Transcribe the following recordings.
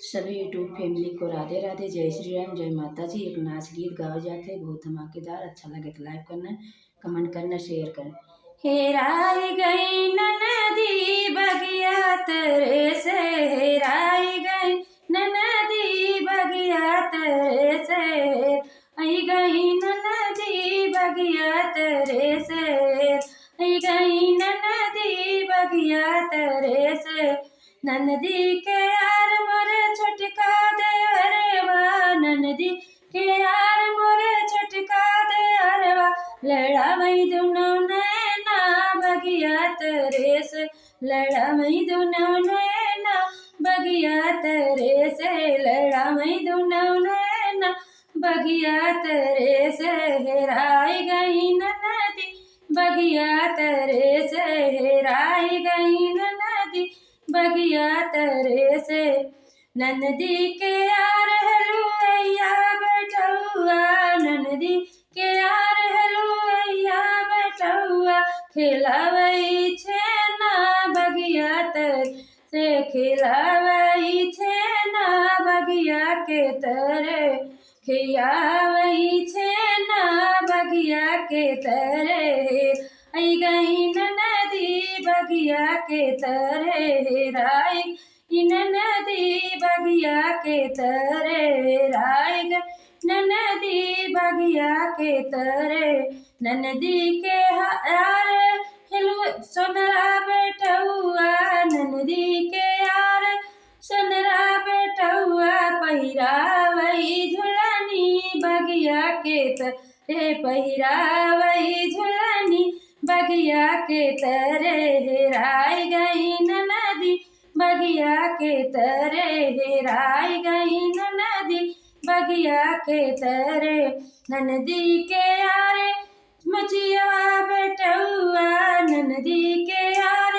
सभी YouTube family को राधे राधे, जय श्री राम, जय माता जी। एक नाच गीत गाए जाते हैं बहुत धमाकेदार। अच्छा लगे तो लाइक करना, कमेंट करना, शेयर करना। हेराई गई ननदी बगिया तेरे से, हेराई गई ननदी बगिया तेरे से, आई गई ननदी बगिया तेरे से, आई गई ननदी बगिया तेरे से। ननदी के यार मोरे छोटका देवरवा, ननदी के यार मोरे छोटका देवरवा, लड़ावई दुनो नैना बगिया तेरे से, लड़ावई दुनो नैना बगिया तेरे से, लड़ावई दुनो नैना बगिया तेरे से। हेराई गई ननदी बगिया तेरे से, हेराई गई ननदी बगिया तेरे से। ननदी के यार हलुआ बैठुआ, ननदी के यार हलुआ बैठुआ, खिलावई छेना बगिया तेरे से, खिलावई छेना बगिया के तेरे, खियावई छेना बगिया के तेरे। आई गई ननदी बगिया के तेरे, हेराई ननदी बगिया के तेरे, हेराई ननदी बगिया के तेरे। ननदी के यार हिलुआ सोनरा बेटुआ, ननदी के यार सोनरा बेटुआ, पहिरावई झुलनी बगिया के तेरे, पहिरावई झुलनी बगिया के तेरे। हेराई गई ननदी बगिया के तेरे, हेराई गई ननदी बगिया के तेरे। ननदी के यार मोचिया बेटुआ, ननदी के यार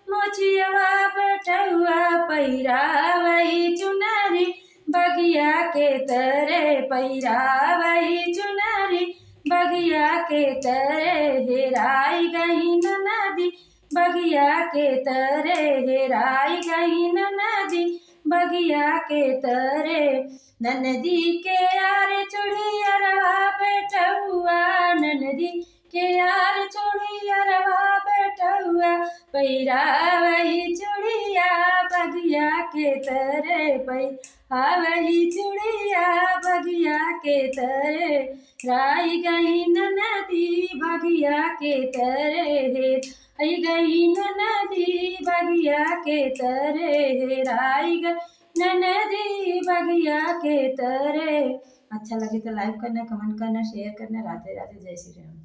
मोचिया बेटुआ, पहिरावई चुनरी बगिया के तेरे, पहिरावई चुनरी बगिया के तेरे। हेराई गई ननदी बगिया के तेरे, हेराई गई ननदी बगिया के तेरे। ननदी के यार चूड़ियरवा बेटुआ, ननदी के यार चूड़ियरवा बेटुआ, पहिरावई चूड़िया बगिया के तेरे, पहिरावई चूड़िया बगिया के तेरे। राई गई ननदी बगिया के तेरे, आई गई ननदी बगिया के तेरे, हेराई गई ननदी बगिया के तेरे। अच्छा लगे तो लाइक करना, कमेंट करना, शेयर करना। राधे राधे, जय श्री राम।